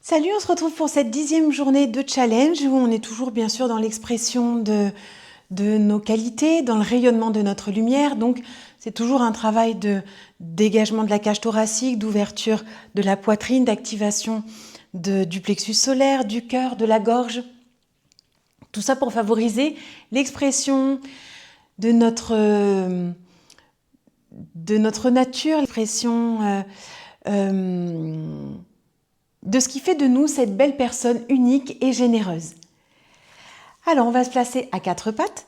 Salut, on se retrouve pour cette 10e journée de challenge où on est toujours bien sûr dans l'expression de nos qualités, dans le rayonnement de notre lumière. Donc c'est toujours un travail de dégagement de la cage thoracique, d'ouverture de la poitrine, d'activation du plexus solaire, du cœur, de la gorge. Tout ça pour favoriser l'expression de notre nature, l'expression de ce qui fait de nous cette belle personne unique et généreuse. Alors, on va se placer à quatre pattes.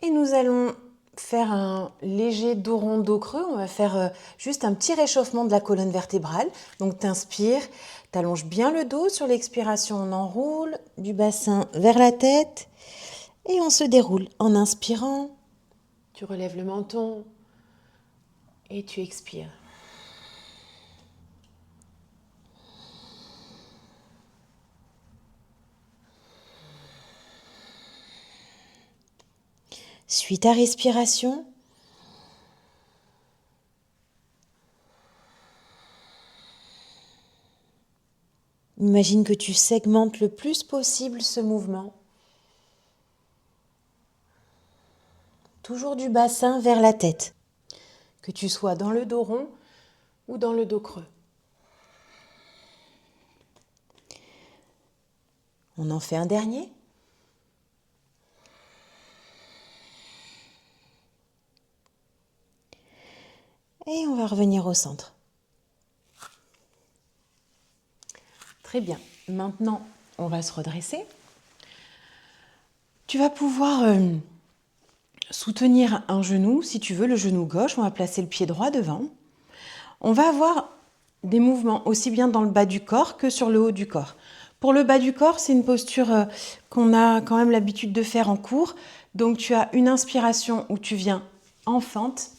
Et nous allons faire un léger dos rond, dos creux. On va faire juste un petit réchauffement de la colonne vertébrale. Donc, t'inspires, t'allonges bien le dos. Sur l'expiration, on enroule du bassin vers la tête. Et on se déroule en inspirant. Tu relèves le menton et tu expires. Suis ta respiration. Imagine que tu segmentes le plus possible ce mouvement. Toujours du bassin vers la tête. Que tu sois dans le dos rond ou dans le dos creux. On en fait un dernier. Et on va revenir au centre. Très bien. Maintenant, on va se redresser. Tu vas pouvoir soutenir un genou, si tu veux, le genou gauche. On va placer le pied droit devant. On va avoir des mouvements aussi bien dans le bas du corps que sur le haut du corps. Pour le bas du corps, c'est une posture qu'on a quand même l'habitude de faire en cours. Donc tu as une inspiration où tu viens en fente.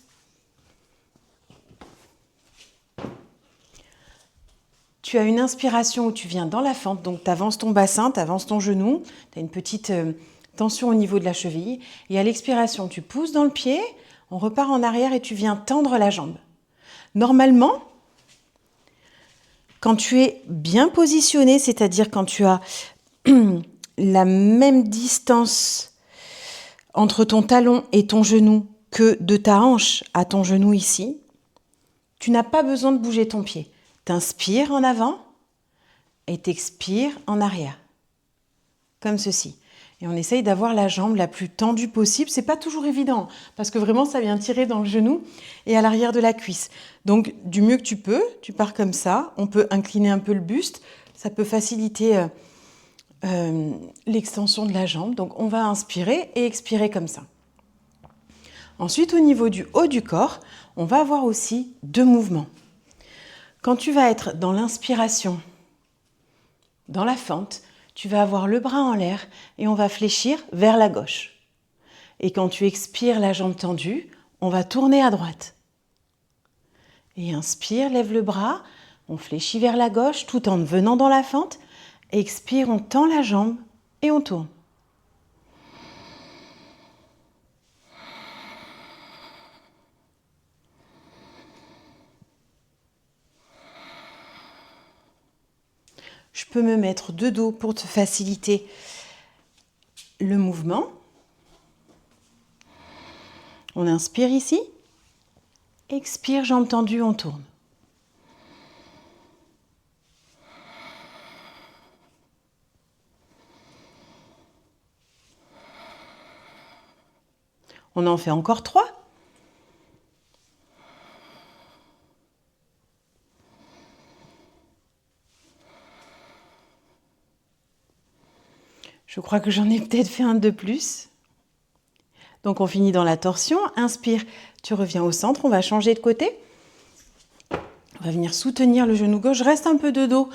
Tu as une inspiration où tu viens dans la fente, donc tu avances ton bassin, tu avances ton genou, tu as une petite tension au niveau de la cheville. Et à l'expiration, tu pousses dans le pied, on repart en arrière et tu viens tendre la jambe. Normalement, quand tu es bien positionné, c'est-à-dire quand tu as la même distance entre ton talon et ton genou que de ta hanche à ton genou ici, tu n'as pas besoin de bouger ton pied. T'inspires en avant et t'expires en arrière. Comme ceci. Et on essaye d'avoir la jambe la plus tendue possible. C'est pas toujours évident parce que vraiment ça vient tirer dans le genou et à l'arrière de la cuisse. Donc du mieux que tu peux, tu pars comme ça. On peut incliner un peu le buste. Ça peut faciliter l'extension de la jambe. Donc on va inspirer et expirer comme ça. Ensuite, au niveau du haut du corps, on va avoir aussi deux mouvements. Quand tu vas être dans l'inspiration, dans la fente, tu vas avoir le bras en l'air et on va fléchir vers la gauche. Et quand tu expires la jambe tendue, on va tourner à droite. Et inspire, lève le bras, on fléchit vers la gauche tout en venant dans la fente. Expire, on tend la jambe et on tourne. Je peux me mettre de dos pour te faciliter le mouvement. On inspire ici. Expire, jambe tendue, on tourne. On en fait encore 3. Je crois que j'en ai peut-être fait un de plus. Donc on finit dans la torsion. Inspire, tu reviens au centre. On va changer de côté. On va venir soutenir le genou gauche. Reste un peu de dos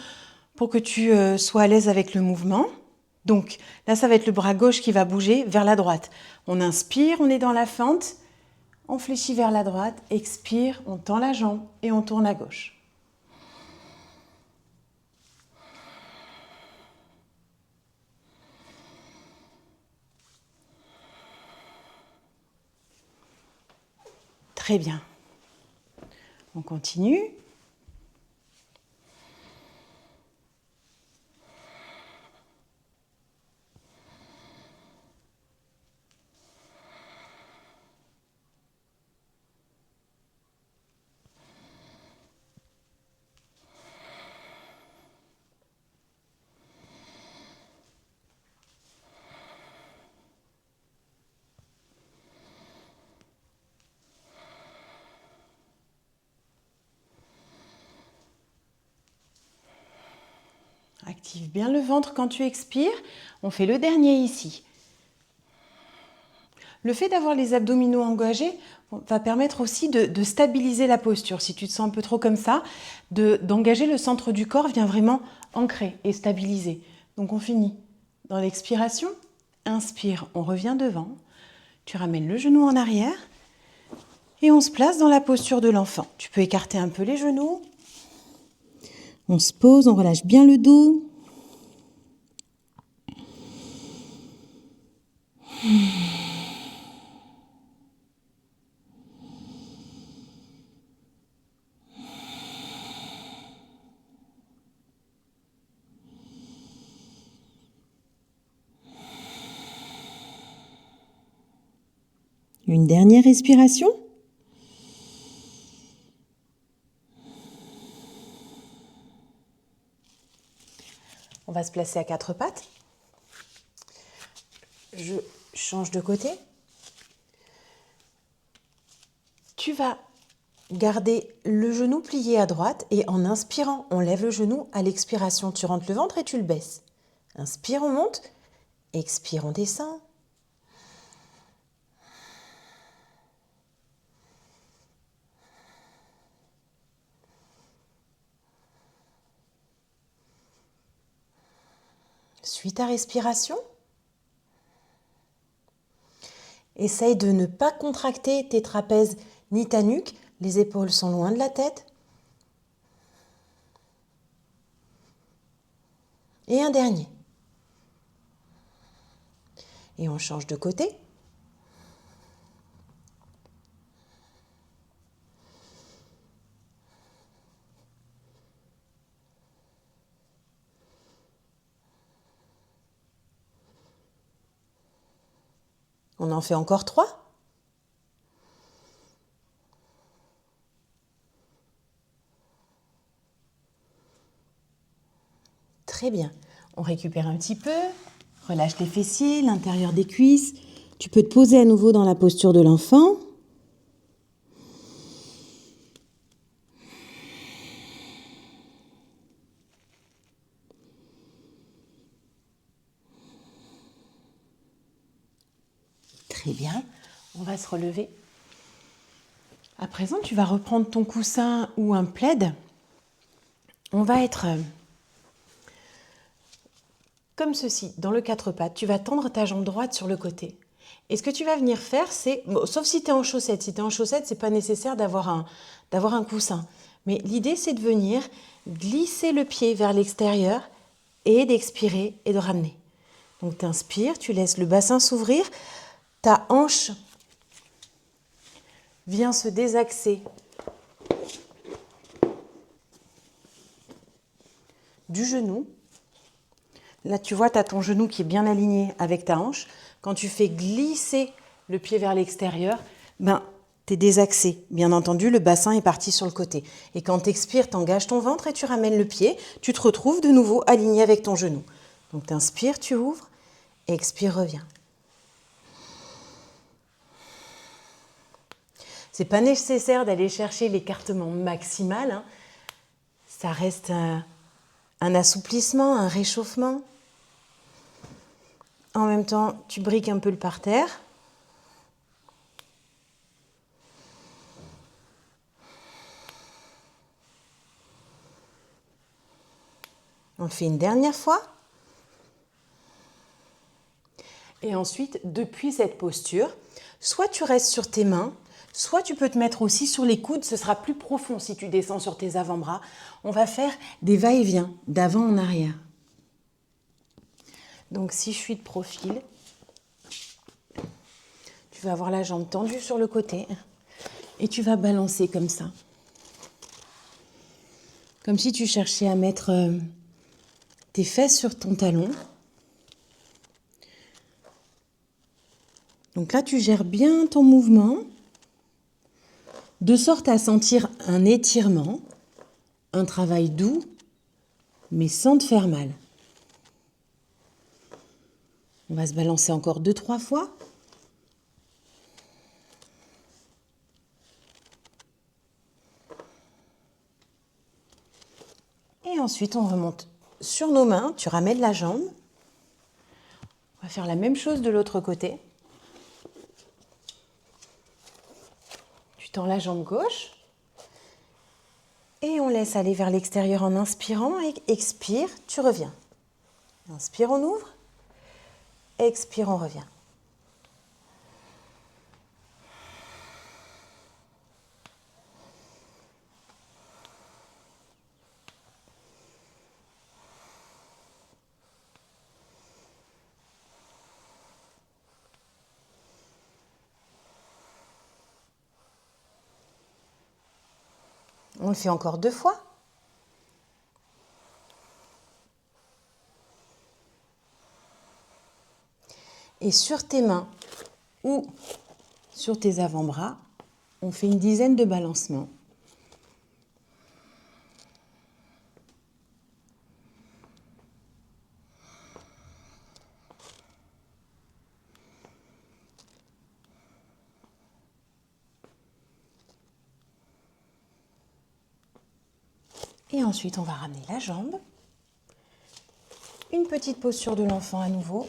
pour que tu sois à l'aise avec le mouvement. Donc là, ça va être le bras gauche qui va bouger vers la droite. On inspire, on est dans la fente. On fléchit vers la droite. Expire, on tend la jambe et on tourne à gauche. Très bien. On continue. Active bien le ventre quand tu expires. On fait le dernier ici. Le fait d'avoir les abdominaux engagés va permettre aussi de stabiliser la posture. Si tu te sens un peu trop comme ça, d'engager le centre du corps vient vraiment ancrer et stabiliser. Donc on finit dans l'expiration. Inspire, on revient devant. Tu ramènes le genou en arrière et on se place dans la posture de l'enfant. Tu peux écarter un peu les genoux. On se pose, on relâche bien le dos. Une dernière respiration. On va se placer à quatre pattes. Je change de côté. Tu vas garder le genou plié à droite et en inspirant, on lève le genou. À l'expiration, tu rentres le ventre et tu le baisses. Inspire, on monte. Expire, on descend. Suis ta respiration. Essaye de ne pas contracter tes trapèzes ni ta nuque. Les épaules sont loin de la tête. Et un dernier. Et on change de côté. On en fait encore 3. Très bien. On récupère un petit peu. Relâche les fessiers, l'intérieur des cuisses. Tu peux te poser à nouveau dans la posture de l'enfant. Très bien. On va se relever. À présent, tu vas reprendre ton coussin ou un plaid. On va être comme ceci, dans le quatre pattes. Tu vas tendre ta jambe droite sur le côté. Et ce que tu vas venir faire, c'est, sauf si tu es en chaussettes. Si tu es en chaussettes, ce n'est pas nécessaire d'avoir un coussin. Mais l'idée, c'est de venir glisser le pied vers l'extérieur et d'expirer et de ramener. Donc, tu inspires, tu laisses le bassin s'ouvrir. Ta hanche vient se désaxer du genou. Là, tu vois, tu as ton genou qui est bien aligné avec ta hanche. Quand tu fais glisser le pied vers l'extérieur, tu es désaxé. Bien entendu, le bassin est parti sur le côté. Et quand tu expires, tu engages ton ventre et tu ramènes le pied. Tu te retrouves de nouveau aligné avec ton genou. Donc, tu inspires, tu ouvres. Expire, reviens. Ce n'est pas nécessaire d'aller chercher l'écartement maximal. Ça reste un assouplissement, un réchauffement. En même temps, tu briques un peu le parterre. On le fait une dernière fois. Et ensuite, depuis cette posture, soit tu restes sur tes mains, soit tu peux te mettre aussi sur les coudes. Ce sera plus profond si tu descends sur tes avant-bras. On va faire des va-et-vient d'avant en arrière. Donc, si je suis de profil, tu vas avoir la jambe tendue sur le côté et tu vas balancer comme ça. Comme si tu cherchais à mettre tes fesses sur ton talon. Donc là, tu gères bien ton mouvement, de sorte à sentir un étirement, un travail doux, mais sans te faire mal. On va se balancer encore 2-3 fois. Et ensuite, on remonte sur nos mains, tu ramènes la jambe. On va faire la même chose de l'autre côté. Tu tends la jambe gauche. Et on laisse aller vers l'extérieur en inspirant. Et expire, tu reviens. Inspire, on ouvre. Expire, on revient. On le fait encore 2 fois. Et sur tes mains ou sur tes avant-bras, on fait une dizaine de balancements. Et ensuite, on va ramener la jambe. Une petite posture de l'enfant à nouveau.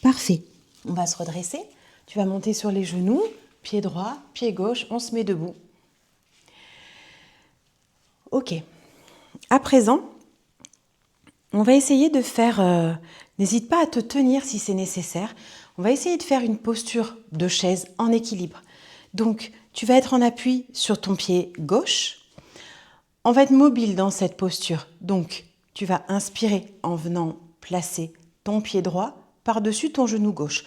Parfait. On va se redresser. Tu vas monter sur les genoux, pied droit, pied gauche, on se met debout. Ok. À présent, on va essayer de faire, n'hésite pas à te tenir si c'est nécessaire, on va essayer de faire une posture de chaise en équilibre. Donc, tu vas être en appui sur ton pied gauche. On va être mobile dans cette posture. Donc, tu vas inspirer en venant placer ton pied droit par-dessus ton genou gauche.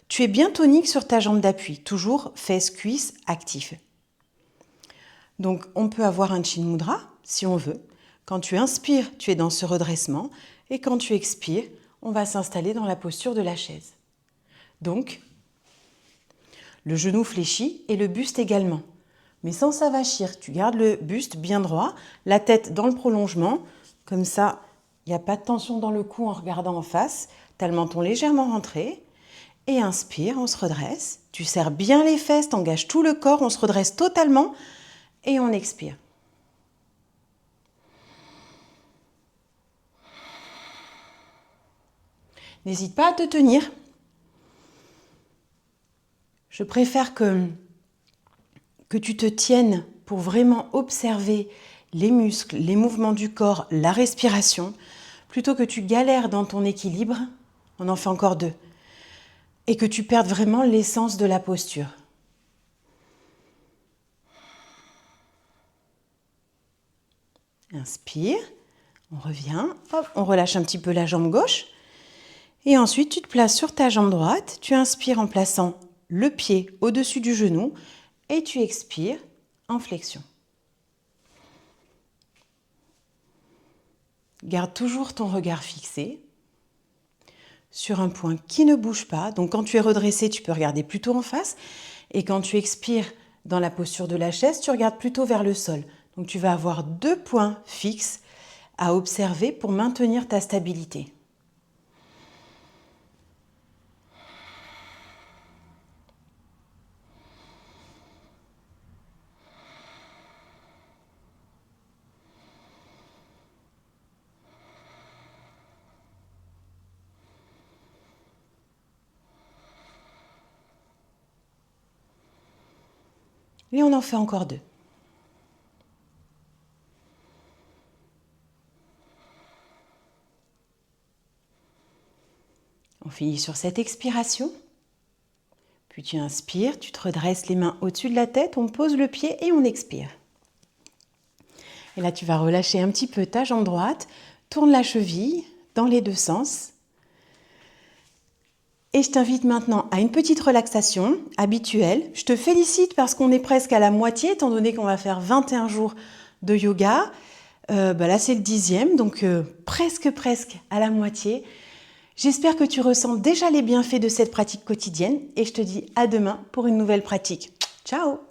Tu es bien tonique sur ta jambe d'appui, toujours fesses-cuisses actifs. Donc, on peut avoir un Chin Mudra si on veut. Quand tu inspires, tu es dans ce redressement. Et quand tu expires, on va s'installer dans la posture de la chaise. Donc, le genou fléchi et le buste également. Mais sans s'avachir, tu gardes le buste bien droit, la tête dans le prolongement. Comme ça, il n'y a pas de tension dans le cou en regardant en face. Tu as le menton légèrement rentré. Et inspire, on se redresse. Tu serres bien les fesses, tu engages tout le corps, on se redresse totalement. Et on expire. N'hésite pas à te tenir. Je préfère que tu te tiennes pour vraiment observer les muscles, les mouvements du corps, la respiration, plutôt que tu galères dans ton équilibre, on en fait encore 2, et que tu perdes vraiment l'essence de la posture. Inspire, on revient, hop, on relâche un petit peu la jambe gauche, et ensuite tu te places sur ta jambe droite, tu inspires en plaçant le pied au-dessus du genou, et tu expires en flexion. Garde toujours ton regard fixé sur un point qui ne bouge pas. Donc quand tu es redressé, tu peux regarder plutôt en face. Et quand tu expires dans la posture de la chaise, tu regardes plutôt vers le sol. Donc tu vas avoir 2 points fixes à observer pour maintenir ta stabilité. Et on en fait encore 2. On finit sur cette expiration. Puis tu inspires, tu te redresses les mains au-dessus de la tête, on pose le pied et on expire. Et là, tu vas relâcher un petit peu ta jambe droite, tourne la cheville dans les deux sens. Et je t'invite maintenant à une petite relaxation habituelle. Je te félicite parce qu'on est presque à la moitié, étant donné qu'on va faire 21 jours de yoga. Là, c'est le 10e, donc presque à la moitié. J'espère que tu ressens déjà les bienfaits de cette pratique quotidienne et je te dis à demain pour une nouvelle pratique. Ciao!